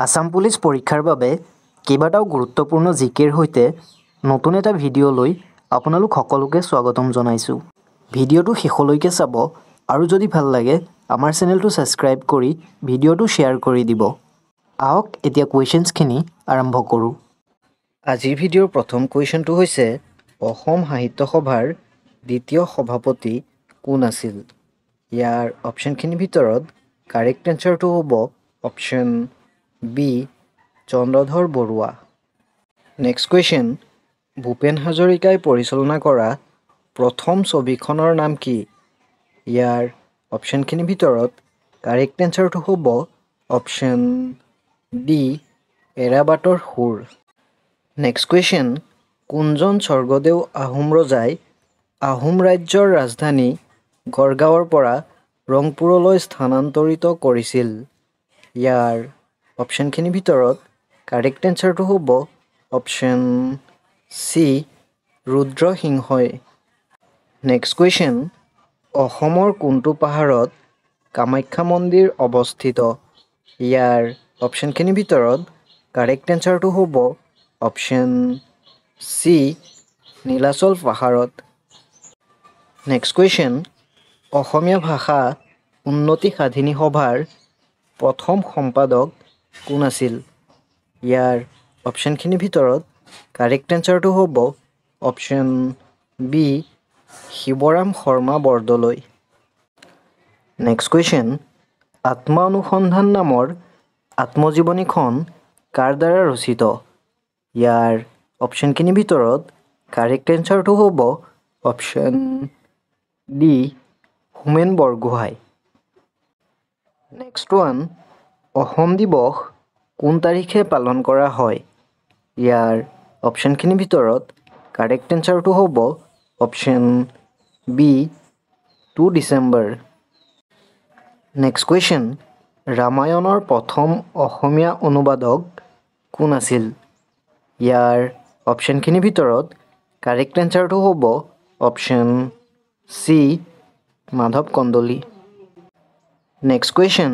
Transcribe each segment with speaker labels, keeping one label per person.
Speaker 1: Assam police পৰীক্ষাৰ বাবে কেইবাটাও গুৰুত্বপূৰ্ণ জিকেৰ সৈতে নতুন এটা ভিডিঅ' লৈ আপোনালোক সকলোকে স্বাগতম জনাইছোঁ। ভিডিঅ'টো শেষলৈকে চাব আৰু যদি ভাল লাগে আমাৰ চেনেলটো ছাবস্ক্ৰাইব কৰি ভিডিঅ'টো শ্বেয়াৰ কৰি দিব। আহক এতিয়া কুৱেশ্যনছখিনি আৰম্ভ কৰোঁ। আজিৰ ভিডিঅ'ৰ প্ৰথম কুৱেশ্যনটো হৈছে অসম সাহিত্য সভাৰ দ্বিতীয় সভাপতি কোন আছিল? ইয়াৰ অপশ্যনখিনিৰ ভিতৰত কাৰেক্ট এনচাৰটো হ'ব option B Chandradhar Barua. Next question, Bhupen হাজৰিকাই পৰিচালনা কৰা প্ৰথম ছবিখনৰ নাম কি? ইয়াৰ অপশ্যনখিনিৰ ভিতৰত কাৰেক্ট এনচাৰটো হ'ব অপশ্যন ডি এৰাবাটৰ সুৰ। নেক্সট কুৱেশ্যন, কোনজন স্বৰ্গদেউ আহোম ৰজাই আহোম ৰাজ্যৰ ৰাজধানী গড়গাঁৱৰ পৰা ৰংপুৰলৈ স্থানান্তৰিত কৰিছিল? ইয়াৰ অপশ্যনখিনিৰ ভিতৰত কাৰেক্ট এনচাৰটো হ'ব অপশ্যন চি ৰুদ্ৰসিংহই। নেক্সট কুৱেশ্যন, অসমৰ কোনটো পাহাৰত কামাখ্যা মন্দিৰ অৱস্থিত? ইয়াৰ অপশ্যনখিনিৰ ভিতৰত কাৰেক্ট এনচাৰটো হ'ব অপশ্যন চি নীলাচল পাহাৰত। নেক্সট কুৱেশ্যন, অসমীয়া ভাষা উন্নতি সাধিনী সভাৰ প্ৰথম সম্পাদক কোন আছিল? ইয়াৰ অপশ্যনখিনিৰ ভিতৰত কাৰেক্ট এনচাৰটো হ'ব option B Shivram Sharma Bordoloi. Next question, আত্মা অনুসন্ধান নামৰ আত্মজীৱনীখন কাৰ দ্বাৰা ৰচিত? ইয়াৰ অপশ্যনখিনিৰ ভিতৰত কাৰেক্ট এনচাৰটো হ'ব option D Homen Borgohain. Next one, Assam দিৱস কোন তাৰিখে পালন কৰা হয়? ইয়াৰ অপশ্যনখিনিৰ ভিতৰত কাৰেক্ট এনচাৰটো হ'ব option B 2 December. Next question, ৰামায়ণৰ প্ৰথম অসমীয়া অনুবাদক কোন আছিল? ইয়াৰ অপশ্যনখিনিৰ ভিতৰত কাৰেক্ট এনচাৰটো হ'ব option C Madhav Kandali. Next question,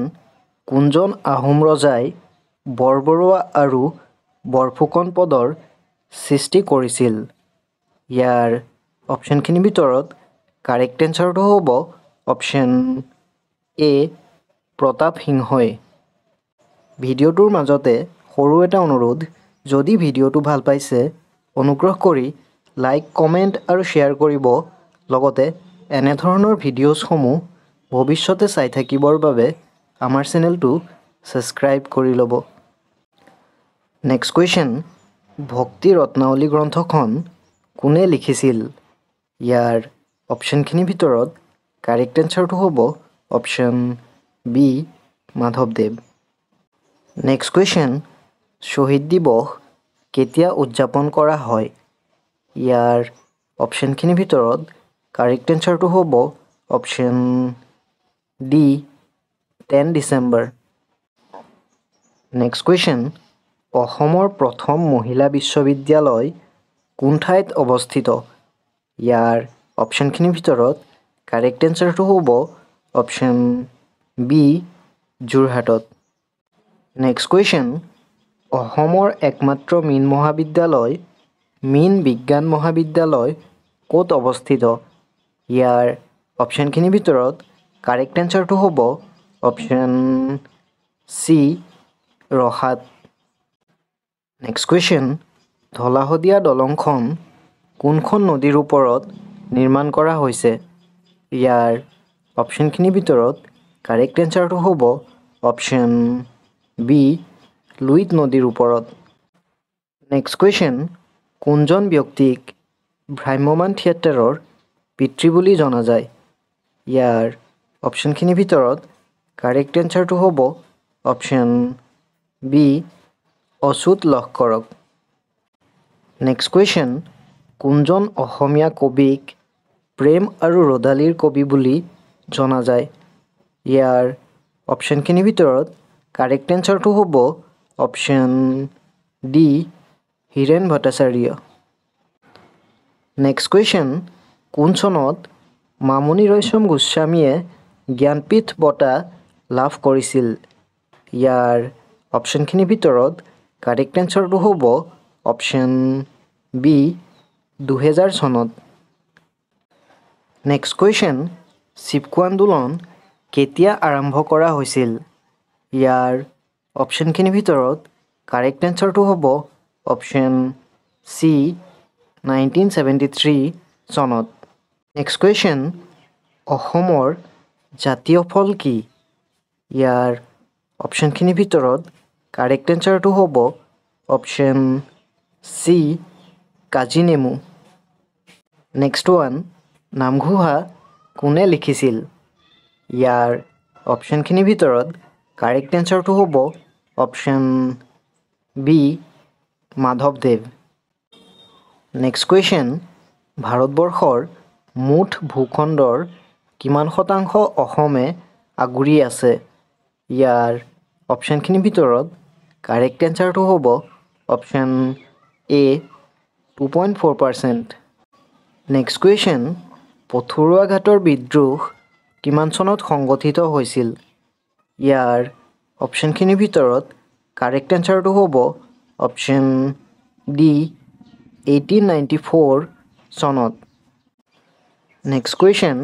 Speaker 1: কোনজন আহোম ৰজাই বৰবৰুৱা আৰু বৰফুকন পদৰ সৃষ্টি কৰিছিল? ইয়াৰ অপশ্যনখিনিৰ ভিতৰত কাৰেক্ট এনচাৰটো হ'ব অপশ্যন এ প্ৰতাপ সিংহই। ভিডিঅ'টোৰ মাজতে সৰু এটা অনুৰোধ, যদি ভিডিঅ'টো ভাল পাইছে অনুগ্ৰহ কৰি লাইক, কমেণ্ট আৰু শ্বেয়াৰ কৰিব। লগতে এনেধৰণৰ ভিডিঅ'ছসমূহ ভৱিষ্যতে চাই থাকিবৰ বাবে আমাৰ চেনেলটো ছাবস্ক্ৰাইব কৰি ল'ব। নেক্সট কুৱেশ্যন, ভক্তি ৰত্নাৱলী গ্ৰন্থখন কোনে লিখিছিল? ইয়াৰ অপশ্যনখিনিৰ ভিতৰত কাৰেক্ট এনচাৰটো হ'ব অপশ্যন বি মাধৱদেৱ। নেক্সট কুৱেশ্যন, শ্বহীদ দিৱস কেতিয়া উদযাপন কৰা হয়? ইয়াৰ অপশ্যনখিনিৰ ভিতৰত কাৰেক্ট এনচাৰটো হ'ব option D 10 December. Next question, অসমৰ প্ৰথম মহিলা বিশ্ববিদ্যালয় কোন ঠাইত অৱস্থিত? ইয়াৰ অপশ্যনখিনিৰ ভিতৰত কাৰেক্ট এনচাৰটো হ'ব অপশ্যন বি যোৰহাটত। নেক্সট কুৱেশ্যন, অসমৰ একমাত্ৰ মীন মহাবিদ্যালয় মীন বিজ্ঞান মহাবিদ্যালয় ক'ত অৱস্থিত? ইয়াৰ অপশ্যনখিনিৰ ভিতৰত কাৰেক্ট এনচাৰটো হ'ব অপশ্যন চি ৰহাত। নেক্সট কুৱেশ্যন, ধলা শদিয়া দলংখন কোনখন নদীৰ ওপৰত নিৰ্মাণ কৰা হৈছে? ইয়াৰ অপশ্যনখিনিৰ ভিতৰত কাৰেক্ট এনচাৰটো হ'ব অপশ্যন বি লুইত নদীৰ ওপৰত। নেক্সট কুৱেশ্যন, কোনজন ব্যক্তিক ভ্ৰাম্যমাণ থিয়েটাৰৰ পিতৃ বুলি জনা যায়? ইয়াৰ অপশ্যনখিনিৰ ভিতৰত কাৰেক্ট এনচাৰটো হ'ব অপশ্যন বি অচ্যুত লহকৰক। নেক্সট কুৱেশ্যন, কোনজন অসমীয়া কবিক প্ৰেম আৰু ৰ'দালিৰ কবি বুলি জনা যায়? ইয়াৰ অপশ্যনখিনিৰ ভিতৰত কাৰেক্ট এনচাৰটো হ'ব option D Hiren Bhattacharya. Next question, কোন চনত মামণি ৰয়ছম গোস্বামীয়ে জ্ঞানপীঠ বঁটা লাভ কৰিছিল? ইয়াৰ অপশ্যনখিনিৰ ভিতৰত কাৰেক্ট এনচাৰটো হ'ব অপশ্যন বি 2000 চনত। নেক্সট কুৱেশ্যন, চিপকো আন্দোলন কেতিয়া আৰম্ভ কৰা হৈছিল? ইয়াৰ অপশ্যনখিনিৰ ভিতৰত কাৰেক্ট এনচাৰটো হ'ব অপশ্যন চি 1973 চনত। নেক্সট কুৱেশ্যন, অসমৰ জাতীয় ফল কি? ইয়াৰ অপশ্যনখিনিৰ ভিতৰত কাৰেক্ট এনচাৰটো হ'ব অপশ্যন চি কাজি নেমু। নেক্সট ওৱান, নামঘোষা কোনে লিখিছিল? ইয়াৰ অপশ্যনখিনিৰ ভিতৰত কাৰেক্ট এনচাৰটো হ'ব অপশ্যন বি মাধৱদেৱ। নেক্সট কুৱেশ্যন, ভাৰতবৰ্ষৰ মুঠ ভূখণ্ডৰ কিমান শতাংশ অসমে আগুৰি আছে? ইয়াৰ অপশ্যনখিনিৰ ভিতৰত কাৰেক্ট এনচাৰটো হ'ব অপশ্যন এ 2.4%। নেক্সট কুৱেশ্যন, পথৰুৱা ঘাটৰ বিদ্ৰোহ কিমান চনত সংগঠিত হৈছিল? ইয়াৰ অপশ্যনখিনিৰ ভিতৰত কাৰেক্ট এনচাৰটো হ'ব অপশ্যন ডি 1894 চনত। নেক্সট কুৱেশ্যন,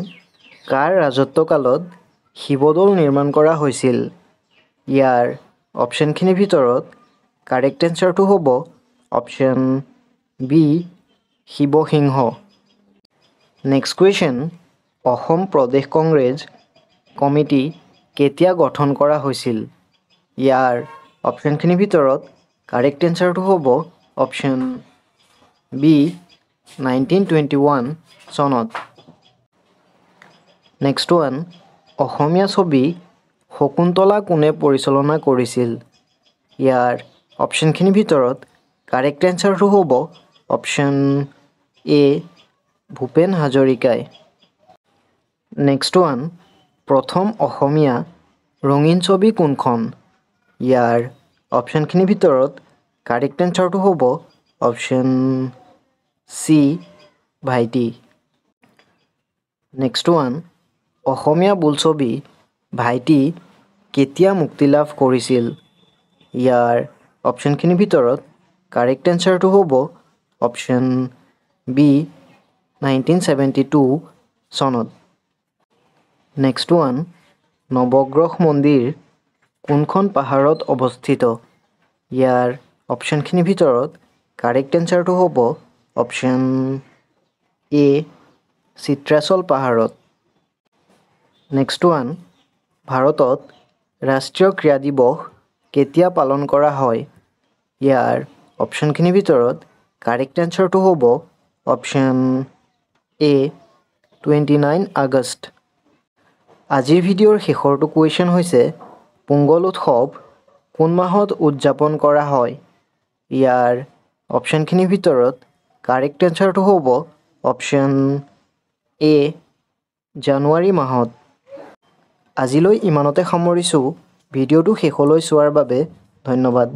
Speaker 1: কাৰ ৰাজত্বকালত শিৱদৌল নিৰ্মাণ কৰা হৈছিল? ইয়াৰ অপশ্যনখিনিৰ ভিতৰত কাৰেক্ট এনচাৰটো হ'ব option B Shivsingha. Next question, Assam Pradesh Congress committee কেতিয়া গঠন কৰা হৈছিল? ইয়াৰ অপশ্যনখিনিৰ ভিতৰত কাৰেক্ট এনচাৰটো হ'ব অপশ্যন বি 1921 চনত। নেক্সট ওৱান, অসমীয়া ছবি শকুন্তলা কোনে পৰিচালনা কৰিছিল? ইয়াৰ অপশ্যনখিনিৰ ভিতৰত কাৰেক্ট এনচাৰটো হ'ব অপশ্যন এ ভূপেন হাজৰিকাই। নেক্সট ওৱান, প্ৰথম অসমীয়া ৰঙীন ছবি কোনখন? ইয়াৰ অপশ্যনখিনিৰ ভিতৰত কাৰেক্ট এনচাৰটো হ'ব অপশ্যন চি ভাইটি। নেক্সট ওৱান, অসমীয়া বোলছবি ভাইটি কেতিয়া মুক্তিলাভ কৰিছিল? ইয়াৰ অপশ্যনখিনিৰ ভিতৰত কাৰেক্ট এনচাৰটো হ'ব অপশ্যন বি 1972 চনত। নেক্সট ওৱান, নৱগ্ৰহ মন্দিৰ কোনখন পাহাৰত অৱস্থিত? ইয়াৰ অপশ্যনখিনিৰ ভিতৰত কাৰেক্ট এনচাৰটো হ'ব অপশ্যন এ চিত্ৰাচল পাহাৰত। নেক্সট ওৱান, ভাৰতত ৰাষ্ট্ৰীয় ক্ৰীড়া দিৱস কেতিয়া পালন কৰা হয়? ইয়াৰ অপশ্যনখিনিৰ ভিতৰত কাৰেক্ট এনচাৰটো হ'ব অপশ্যন এ 29 আগষ্ট। আজিৰ ভিডিঅ'ৰ শেষৰটো কুৱেশ্যন হৈছে পোংগল উৎসৱ কোন মাহত উদযাপন কৰা হয়? ইয়াৰ অপশ্যনখিনিৰ ভিতৰত কাৰেক্ট এনচাৰটো হ'ব অপশ্যন এ জানুৱাৰী মাহত। আজিলৈ ইমানতে সামৰিছোঁ। ভিডিঅ'টো শেষলৈ চোৱাৰ বাবে ধন্যবাদ।